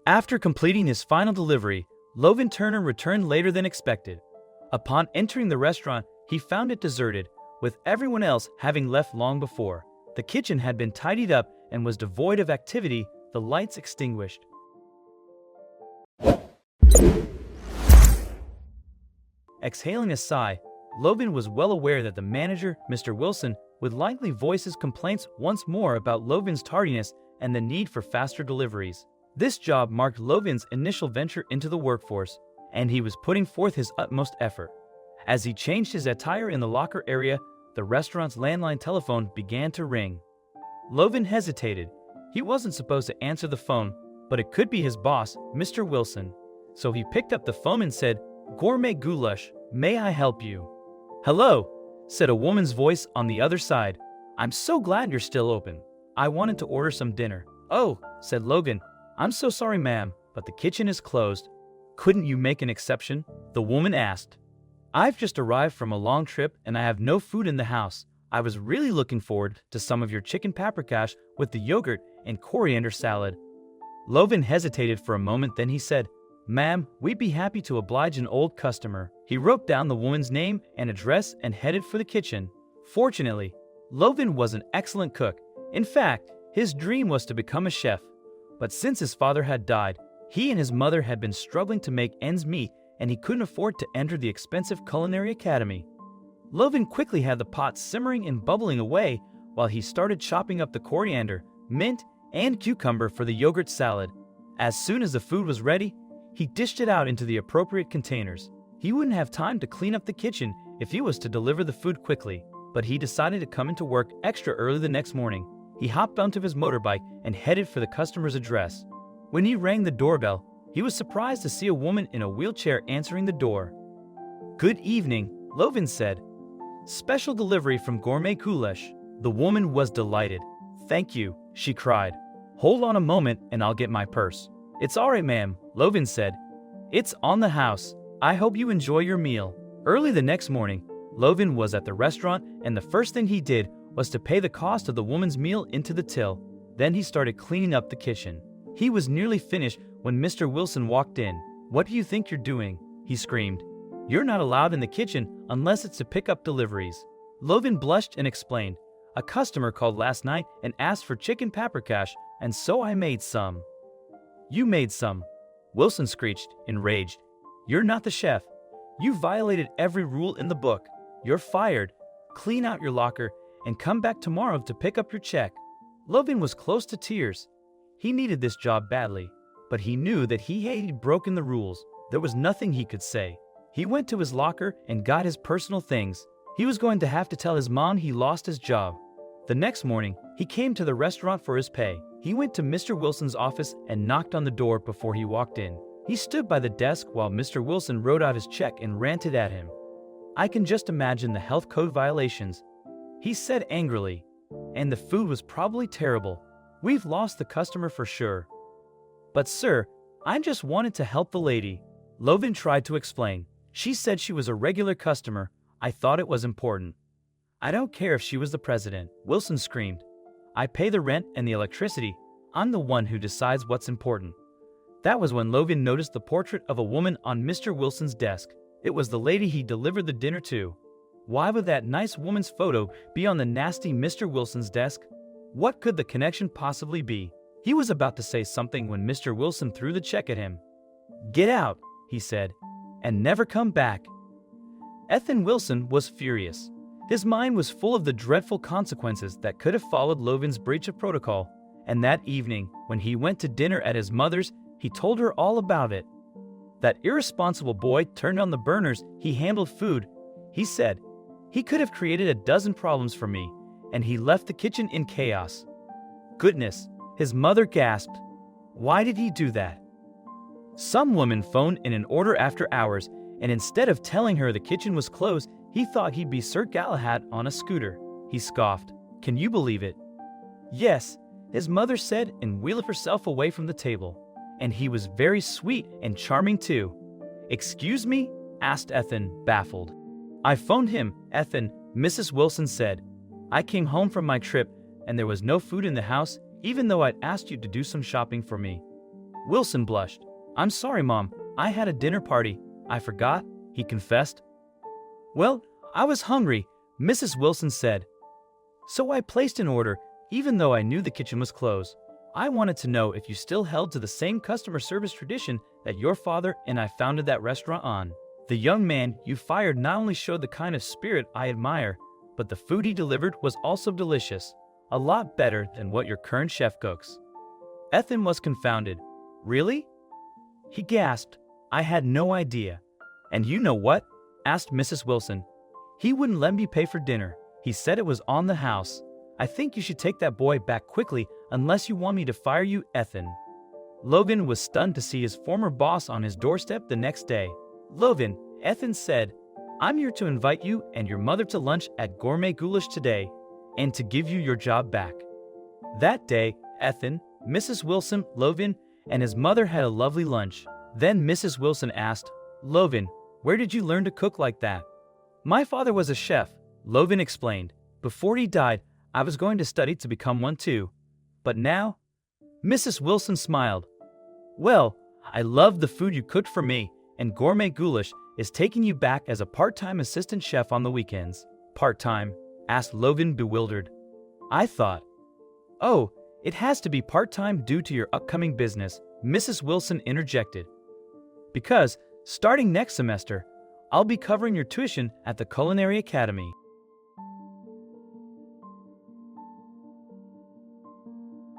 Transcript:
After completing his final delivery, Logan Turner returned later than expected. Upon entering the restaurant, he found it deserted, with everyone else having left long before. The kitchen had been tidied up and was devoid of activity, the lights extinguished. Exhaling a sigh, Logan was well aware that the manager, Mr. Wilson, would likely voice his complaints once more about Logan's tardiness and the need for faster deliveries. This job marked Logan's initial venture into the workforce, and he was putting forth his utmost effort. As he changed his attire in the locker area, the restaurant's landline telephone began to ring. Logan hesitated. He wasn't supposed to answer the phone, but it could be his boss, Mr. Wilson. So he picked up the phone and said, "Gourmet goulash, may I help you?" "Hello," said a woman's voice on the other side. "I'm so glad you're still open. I wanted to order some dinner." "Oh," said Logan, "I'm so sorry, ma'am, but the kitchen is closed." "Couldn't you make an exception?" the woman asked. "I've just arrived from a long trip and I have no food in the house. I was really looking forward to some of your chicken paprikash with the yogurt and coriander salad." Logan hesitated for a moment, then he said, "Ma'am, we'd be happy to oblige an old customer." He wrote down the woman's name and address and headed for the kitchen. Fortunately, Logan was an excellent cook. In fact, his dream was to become a chef. But since his father had died, he and his mother had been struggling to make ends meet, and he couldn't afford to enter the expensive culinary academy. Logan quickly had the pot simmering and bubbling away while he started chopping up the coriander, mint, and cucumber for the yogurt salad. As soon as the food was ready, he dished it out into the appropriate containers. He wouldn't have time to clean up the kitchen if he was to deliver the food quickly, but he decided to come into work extra early the next morning. He hopped onto his motorbike and headed for the customer's address. When he rang the doorbell, he was surprised to see a woman in a wheelchair answering the door. "Good evening," Logan said. "Special delivery from Gourmet Goulash." The woman was delighted. "Thank you," she cried. "Hold on a moment and I'll get my purse." "It's all right, ma'am," Logan said. "It's on the house. I hope you enjoy your meal." Early the next morning, Logan was at the restaurant, and the first thing he did was to pay the cost of the woman's meal into the till. Then he started cleaning up the kitchen. He was nearly finished when Mr. Wilson walked in. "What do you think you're doing?" he screamed. "You're not allowed in the kitchen unless it's to pick up deliveries." Logan blushed and explained, "A customer called last night and asked for chicken paprikash, and so I made some." "You made some?" Wilson screeched, enraged. "You're not the chef. You violated every rule in the book. You're fired. Clean out your locker and come back tomorrow to pick up your check." Logan was close to tears. He needed this job badly, but he knew that he had broken the rules. There was nothing he could say. He went to his locker and got his personal things. He was going to have to tell his mom he lost his job. The next morning, he came to the restaurant for his pay. He went to Mr. Wilson's office and knocked on the door before he walked in. He stood by the desk while Mr. Wilson wrote out his check and ranted at him. "I can just imagine the health code violations," he said angrily. "And the food was probably terrible. We've lost the customer for sure." "But sir, I just wanted to help the lady," Logan tried to explain. "She said she was a regular customer. I thought it was important." "I don't care if she was the president," Wilson screamed. "I pay the rent and the electricity. I'm the one who decides what's important." That was when Logan noticed the portrait of a woman on Mr. Wilson's desk. It was the lady he delivered the dinner to. Why would that nice woman's photo be on the nasty Mr. Wilson's desk? What could the connection possibly be? He was about to say something when Mr. Wilson threw the check at him. "Get out," he said, "and never come back." Ethan Wilson was furious. His mind was full of the dreadful consequences that could have followed Logan's breach of protocol, and that evening, when he went to dinner at his mother's, he told her all about it. "That irresponsible boy turned on the burners, he handled food," he said. "He could have created a dozen problems for me, and he left the kitchen in chaos." "Goodness," his mother gasped. "Why did he do that?" Some woman phoned in an order after hours, and instead of telling her the kitchen was closed, he thought he'd be Sir Galahad on a scooter. He scoffed. "Can you believe it?" "Yes," his mother said, and wheeled herself away from the table. "And he was very sweet and charming too." "Excuse me?" asked Ethan, baffled. "I phoned him, Ethan," Mrs. Wilson said. "I came home from my trip, and there was no food in the house, even though I'd asked you to do some shopping for me." Wilson blushed. "I'm sorry, Mom. I had a dinner party. I forgot," he confessed. "Well, I was hungry," Mrs. Wilson said. "So I placed an order, even though I knew the kitchen was closed. I wanted to know if you still held to the same customer service tradition that your father and I founded that restaurant on. The young man you fired not only showed the kind of spirit I admire, but the food he delivered was also delicious. A lot better than what your current chef cooks." Ethan was confounded. "Really?" He gasped. "I had no idea." "And you know what?" asked Mrs. Wilson. "He wouldn't let me pay for dinner. He said it was on the house. I think you should take that boy back quickly unless you want me to fire you, Ethan." Logan was stunned to see his former boss on his doorstep the next day. "Logan," Ethan said, "I'm here to invite you and your mother to lunch at Gourmet Goulash today, and to give you your job back." That day, Ethan, Mrs. Wilson, Logan, and his mother had a lovely lunch. Then Mrs. Wilson asked, "Logan, where did you learn to cook like that?" "My father was a chef," Logan explained. "Before he died, I was going to study to become one too. But now—" Mrs. Wilson smiled. "Well, I love the food you cooked for me, and Gourmet Goulash is taking you back as a part-time assistant chef on the weekends." "Part-time?" asked Logan, bewildered. "I thought—" "Oh, it has to be part-time due to your upcoming business," Mrs. Wilson interjected. "Because, starting next semester, I'll be covering your tuition at the Culinary Academy."